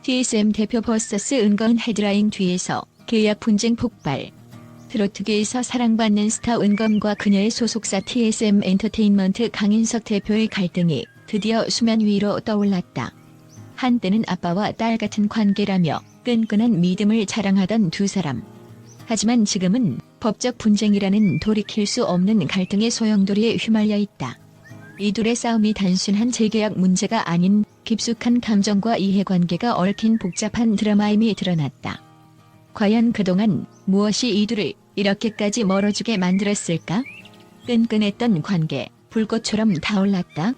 TSM 대표 vs 은건 헤드라인 뒤에서 계약 분쟁 폭발. 트로트계에서 사랑받는 스타 은건과 그녀의 소속사 TSM 엔터테인먼트 강인석 대표의 갈등이 드디어 수면 위로 떠올랐다. 한때는 아빠와 딸 같은 관계라며 끈끈한 믿음을 자랑하던 두 사람. 하지만 지금은 법적 분쟁이라는 돌이킬 수 없는 갈등의 소용돌이에 휘말려 있다. 이 둘의 싸움이 단순한 재계약 문제가 아닌 깊숙한 감정과 이해관계가 얽힌 복잡한 드라마임이 드러났다. 과연 그동안 무엇이 이 둘을 이렇게까지 멀어지게 만들었을까? 끈끈했던 관계, 불꽃처럼 타올랐다.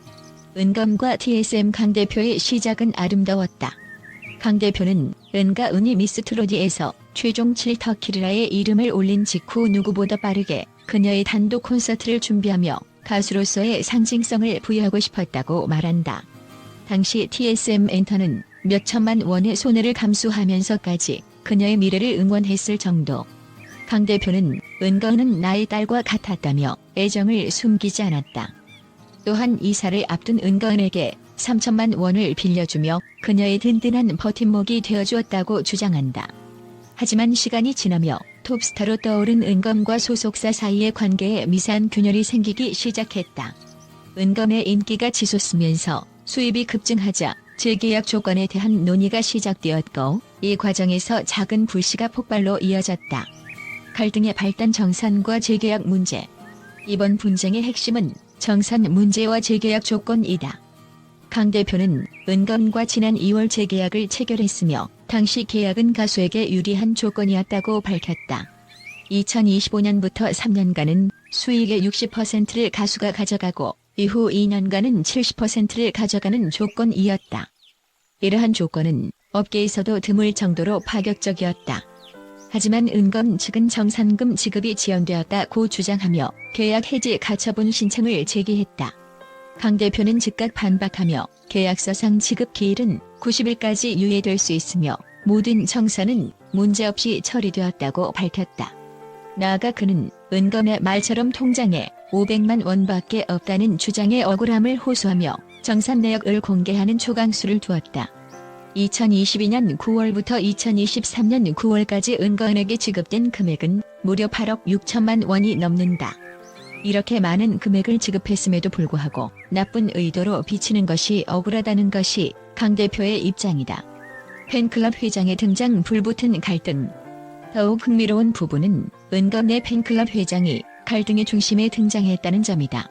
은검과 TSM 강 대표의 시작은 아름다웠다. 강 대표는 은가 은희 미스 트로디에서 최종 7터키르라의 이름을 올린 직후 누구보다 빠르게 그녀의 단독 콘서트를 준비하며 가수로서의 상징성을 부여하고 싶었다고 말한다. 당시 TSM 엔터는 몇 천만 원의 손해를 감수하면서까지 그녀의 미래를 응원했을 정도. 강 대표는 은건은 나의 딸과 같았다며 애정을 숨기지 않았다. 또한 이사를 앞둔 은건에게 3천만 원을 빌려주며 그녀의 든든한 버팀목이 되어주었다고 주장한다. 하지만 시간이 지나며 톱스타로 떠오른 은건과 소속사 사이의 관계에 미세한 균열이 생기기 시작했다. 은건의 인기가 치솟으면서 수입이 급증하자 재계약 조건에 대한 논의가 시작되었고 이 과정에서 작은 불씨가 폭발로 이어졌다. 갈등의 발단 정산과 재계약 문제. 이번 분쟁의 핵심은 정산 문제와 재계약 조건이다. 강 대표는 은건과 지난 2월 재계약을 체결했으며 당시 계약은 가수에게 유리한 조건이었다고 밝혔다. 2025년부터 3년간은 수익의 60%를 가수가 가져가고 이후 2년간은 70%를 가져가는 조건이었다. 이러한 조건은 업계에서도 드물 정도로 파격적이었다. 하지만 은건 측은 정산금 지급이 지연되었다고 주장하며 계약 해지 가처분 신청을 제기했다. 강 대표는 즉각 반박하며 계약서상 지급 기일은 90일까지 유예될 수 있으며 모든 정산은 문제없이 처리되었다고 밝혔다. 나아가 그는 은건의 말처럼 통장에 500만 원밖에 없다는 주장에 억울함을 호소하며 정산 내역을 공개하는 초강수를 두었다. 2022년 9월부터 2023년 9월까지 은건에게 지급된 금액은 무려 8억 6천만 원이 넘는다. 이렇게 많은 금액을 지급했음에도 불구하고 나쁜 의도로 비치는 것이 억울하다는 것이 강 대표의 입장이다. 팬클럽 회장의 등장 불붙은 갈등. 더욱 흥미로운 부분은 은건의 팬클럽 회장이 갈등의 중심에 등장했다는 점이다.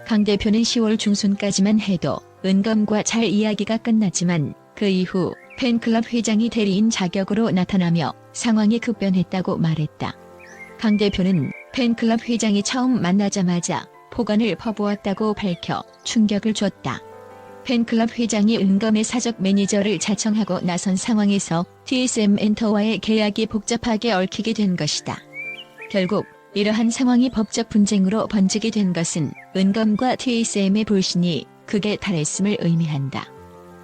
강 대표는 10월 중순까지만 해도 은건과 잘 이야기가 끝났지만 그 이후 팬클럽 회장이 대리인 자격으로 나타나며 상황이 급변했다고 말했다. 강 대표는 팬클럽 회장이 처음 만나자마자 폭언을 퍼부었다고 밝혀 충격을 줬다. 팬클럽 회장이 은검의 사적 매니저를 자청하고 나선 상황에서 TSM 엔터와의 계약이 복잡하게 얽히게 된 것이다. 결국 이러한 상황이 법적 분쟁으로 번지게 된 것은 은검과 TSM의 불신이 극에 달했음을 의미한다.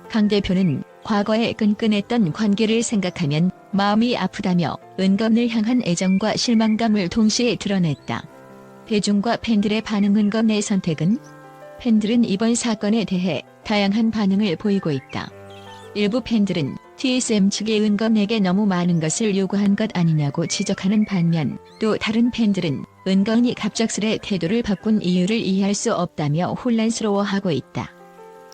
강 대표는 과거에 끈끈했던 관계를 생각하면 마음이 아프다며 은건을 향한 애정과 실망감을 동시에 드러냈다. 대중과 팬들의 반응. 은건의 선택은? 팬들은 이번 사건에 대해 다양한 반응을 보이고 있다. 일부 팬들은 TSM 측이 은건에게 너무 많은 것을 요구한 것 아니냐고 지적하는 반면 또 다른 팬들은 은건이 갑작스레 태도를 바꾼 이유를 이해할 수 없다며 혼란스러워하고 있다.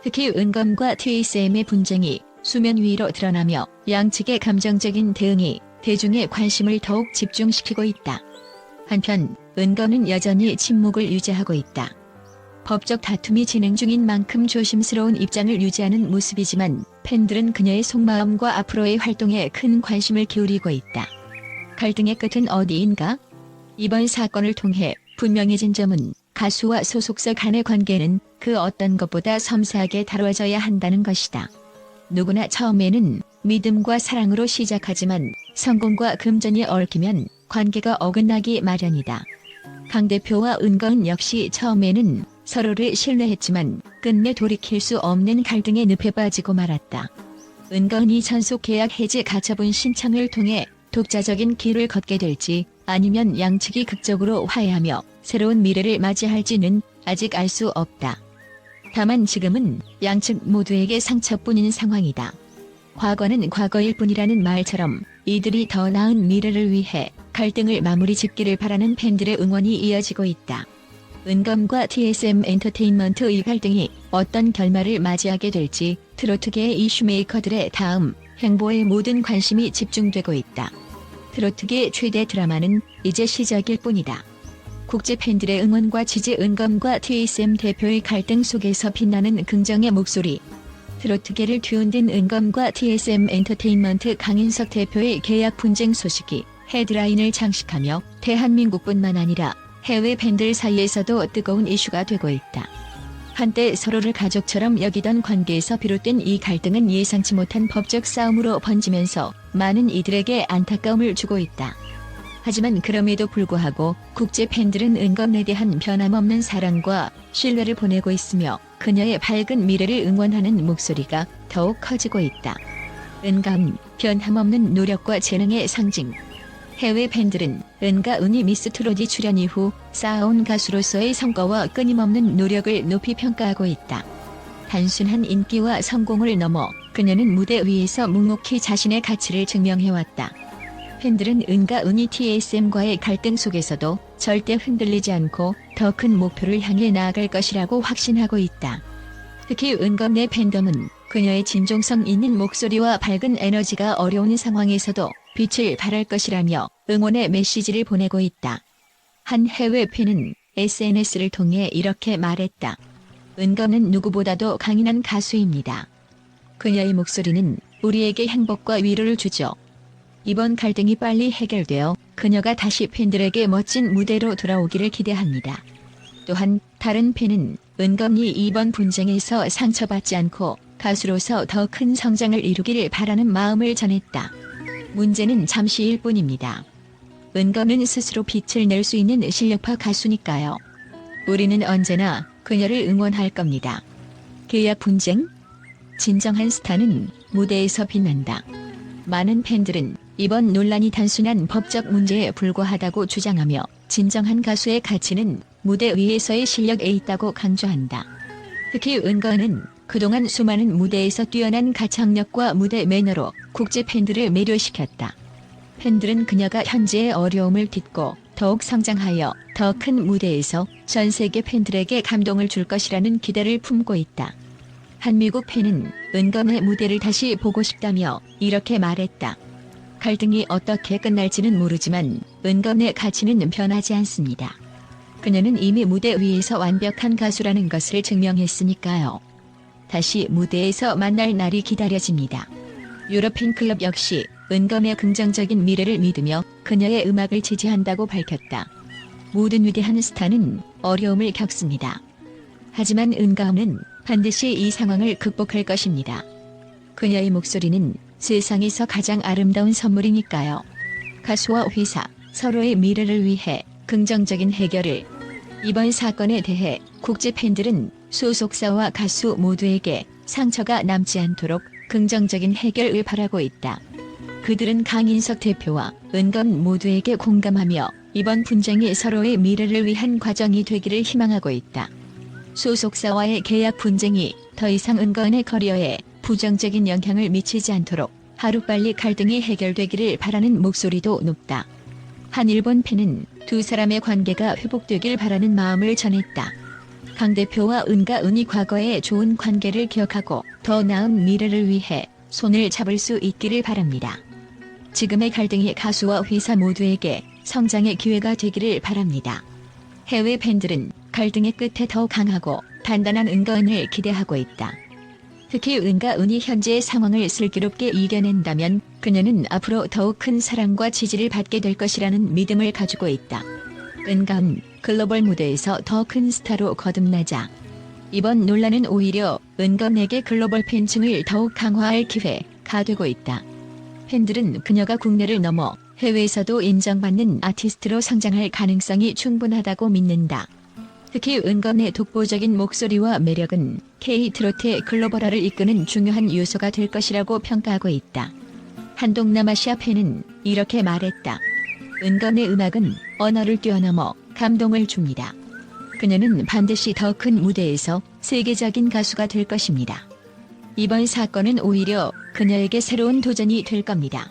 특히 은건과 TSM의 분쟁이 수면 위로 드러나며 양측의 감정적인 대응이 대중의 관심을 더욱 집중시키고 있다. 한편 은건은 여전히 침묵을 유지하고 있다. 법적 다툼이 진행 중인 만큼 조심스러운 입장을 유지하는 모습이지만 팬들은 그녀의 속마음과 앞으로의 활동에 큰 관심을 기울이고 있다. 갈등의 끝은 어디인가? 이번 사건을 통해 분명해진 점은 가수와 소속사 간의 관계는 그 어떤 것보다 섬세하게 다뤄져야 한다는 것이다. 누구나 처음에는 믿음과 사랑으로 시작하지만 성공과 금전이 얽히면 관계가 어긋나기 마련이다. 강 대표와 은건 역시 처음에는 서로를 신뢰했지만 끝내 돌이킬 수 없는 갈등의 늪에 빠지고 말았다. 은건이 전속 계약 해지 가처분 신청을 통해 독자적인 길을 걷게 될지 아니면 양측이 극적으로 화해하며 새로운 미래를 맞이할지는 아직 알 수 없다. 다만 지금은 양측 모두에게 상처뿐인 상황이다. 과거는 과거일 뿐이라는 말처럼 이들이 더 나은 미래를 위해 갈등을 마무리 짓기를 바라는 팬들의 응원이 이어지고 있다. 은검과 TSM 엔터테인먼트의 갈등이 어떤 결말을 맞이하게 될지 트로트계의 이슈메이커들의 다음 행보에 모든 관심이 집중되고 있다. 트로트계 최대 드라마는 이제 시작일 뿐이다. 국제 팬들의 응원과 지지. 은검과 TSM 대표의 갈등 속에서 빛나는 긍정의 목소리. 트로트계를 뒤흔든 은검과 TSM 엔터테인먼트 강인석 대표의 계약 분쟁 소식이 헤드라인을 장식하며 대한민국뿐만 아니라 해외 팬들 사이에서도 뜨거운 이슈가 되고 있다. 한때 서로를 가족처럼 여기던 관계에서 비롯된 이 갈등은 예상치 못한 법적 싸움으로 번지면서 많은 이들에게 안타까움을 주고 있다. 하지만 그럼에도 불구하고 국제 팬들은 은검에 대한 변함없는 사랑과 신뢰를 보내고 있으며 그녀의 밝은 미래를 응원하는 목소리가 더욱 커지고 있다. 은검, 변함없는 노력과 재능의 상징. 해외 팬들은 은가은이 미스 트롯이 출연 이후 쌓아온 가수로서의 성과와 끊임없는 노력을 높이 평가하고 있다. 단순한 인기와 성공을 넘어 그녀는 무대 위에서 묵묵히 자신의 가치를 증명해왔다. 팬들은 은가은이 TSM과의 갈등 속에서도 절대 흔들리지 않고 더 큰 목표를 향해 나아갈 것이라고 확신하고 있다. 특히 은검 내 팬덤은 그녀의 진정성 있는 목소리와 밝은 에너지가 어려운 상황에서도 빛을 발할 것이라며 응원의 메시지를 보내고 있다. 한 해외 팬은 SNS를 통해 이렇게 말했다. 은검은 누구보다도 강인한 가수입니다. 그녀의 목소리는 우리에게 행복과 위로를 주죠. 이번 갈등이 빨리 해결되어 그녀가 다시 팬들에게 멋진 무대로 돌아오기를 기대합니다. 또한 다른 팬은 은검이 이번 분쟁에서 상처받지 않고 가수로서 더 큰 성장을 이루기를 바라는 마음을 전했다. 문제는 잠시일 뿐입니다. 은검은 스스로 빛을 낼 수 있는 실력파 가수니까요. 우리는 언제나 그녀를 응원할 겁니다. 계약 분쟁? 진정한 스타는 무대에서 빛난다. 많은 팬들은 이번 논란이 단순한 법적 문제에 불과하다고 주장하며 진정한 가수의 가치는 무대 위에서의 실력에 있다고 강조한다. 특히 은검은 그동안 수많은 무대에서 뛰어난 가창력과 무대 매너로 국제 팬들을 매료시켰다. 팬들은 그녀가 현재의 어려움을 딛고 더욱 성장하여 더 큰 무대에서 전 세계 팬들에게 감동을 줄 것이라는 기대를 품고 있다. 한 미국 팬은 은검의 무대를 다시 보고 싶다며 이렇게 말했다. 갈등이 어떻게 끝날지는 모르지만 은검의 가치는 변하지 않습니다. 그녀는 이미 무대 위에서 완벽한 가수라는 것을 증명했으니까요. 다시 무대에서 만날 날이 기다려집니다. 유럽 팬클럽 역시 은검의 긍정적인 미래를 믿으며 그녀의 음악을 지지한다고 밝혔다. 모든 위대한 스타는 어려움을 겪습니다. 하지만 은검은 반드시 이 상황을 극복할 것입니다. 그녀의 목소리는 세상에서 가장 아름다운 선물이니까요. 가수와 회사, 서로의 미래를 위해 긍정적인 해결을. 이번 사건에 대해 국제 팬들은 소속사와 가수 모두에게 상처가 남지 않도록 긍정적인 해결을 바라고 있다. 그들은 강인석 대표와 은검 모두에게 공감하며 이번 분쟁이 서로의 미래를 위한 과정이 되기를 희망하고 있다. 소속사와의 계약 분쟁이 더 이상 은검의 커리어에 부정적인 영향을 미치지 않도록 하루빨리 갈등이 해결되기를 바라는 목소리도 높다. 한 일본 팬은 두 사람의 관계가 회복되길 바라는 마음을 전했다. 강 대표와 은가은이 과거의 좋은 관계를 기억하고 더 나은 미래를 위해 손을 잡을 수 있기를 바랍니다. 지금의 갈등이 가수와 회사 모두에게 성장의 기회가 되기를 바랍니다. 해외 팬들은 갈등의 끝에 더 강하고 단단한 은가은을 기대하고 있다. 특히 은가은이 현재의 상황을 슬기롭게 이겨낸다면 그녀는 앞으로 더욱 큰 사랑과 지지를 받게 될 것이라는 믿음을 가지고 있다. 은가은, 글로벌 무대에서 더 큰 스타로 거듭나자. 이번 논란은 오히려 은가은에게 글로벌 팬층을 더욱 강화할 기회가 되고 있다. 팬들은 그녀가 국내를 넘어 해외에서도 인정받는 아티스트로 성장할 가능성이 충분하다고 믿는다. 특히 은검의 독보적인 목소리와 매력은 K-트로트의 글로벌화를 이끄는 중요한 요소가 될 것이라고 평가하고 있다. 한 동남아시아 팬은 이렇게 말했다. 은검의 음악은 언어를 뛰어넘어 감동을 줍니다. 그녀는 반드시 더 큰 무대에서 세계적인 가수가 될 것입니다. 이번 사건은 오히려 그녀에게 새로운 도전이 될 겁니다.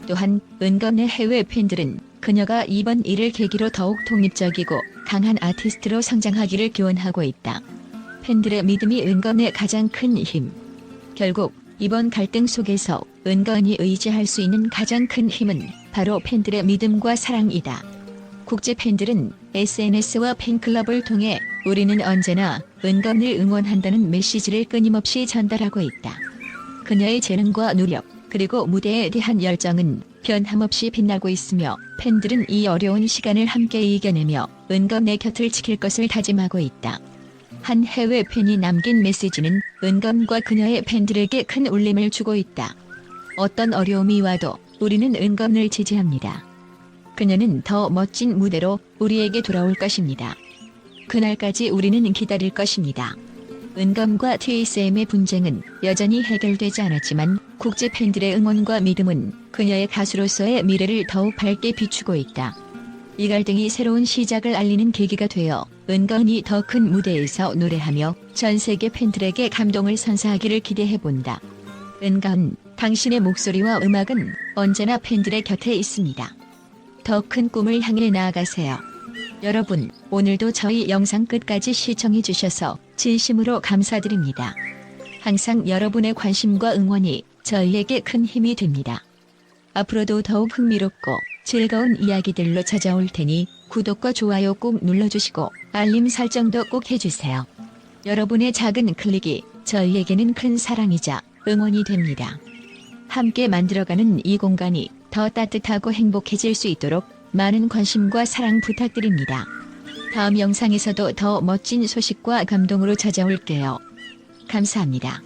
또한 은검의 해외 팬들은 그녀가 이번 일을 계기로 더욱 독립적이고 강한 아티스트로 성장하기를 기원하고 있다. 팬들의 믿음이 은검의 가장 큰 힘. 결국 이번 갈등 속에서 은건이 의지할 수 있는 가장 큰 힘은 바로 팬들의 믿음과 사랑이다. 국제 팬들은 SNS와 팬클럽을 통해 우리는 언제나 은건을 응원한다는 메시지를 끊임없이 전달하고 있다. 그녀의 재능과 노력, 그리고 무대에 대한 열정은 변함없이 빛나고 있으며 팬들은 이 어려운 시간을 함께 이겨내며 은건의 곁을 지킬 것을 다짐하고 있다. 한 해외 팬이 남긴 메시지는 은건과 그녀의 팬들에게 큰 울림을 주고 있다. 어떤 어려움이 와도 우리는 은건을 지지합니다. 그녀는 더 멋진 무대로 우리에게 돌아올 것입니다. 그날까지 우리는 기다릴 것입니다. 은검과 TSM의 분쟁은 여전히 해결되지 않았지만 국제 팬들의 응원과 믿음은 그녀의 가수로서의 미래를 더욱 밝게 비추고 있다. 이 갈등이 새로운 시작을 알리는 계기가 되어 은건이 더 큰 무대에서 노래하며 전 세계 팬들에게 감동을 선사하기를 기대해본다. 은건, 당신의 목소리와 음악은 언제나 팬들의 곁에 있습니다. 더 큰 꿈을 향해 나아가세요. 여러분, 오늘도 저희 영상 끝까지 시청해주셔서 진심으로 감사드립니다. 항상 여러분의 관심과 응원이 저희에게 큰 힘이 됩니다. 앞으로도 더욱 흥미롭고 즐거운 이야기들로 찾아올 테니 구독과 좋아요 꼭 눌러주시고 알림 설정도 꼭 해주세요. 여러분의 작은 클릭이 저희에게는 큰 사랑이자 응원이 됩니다. 함께 만들어가는 이 공간이 더 따뜻하고 행복해질 수 있도록 많은 관심과 사랑 부탁드립니다. 다음 영상에서도 더 멋진 소식과 감동으로 찾아올게요. 감사합니다.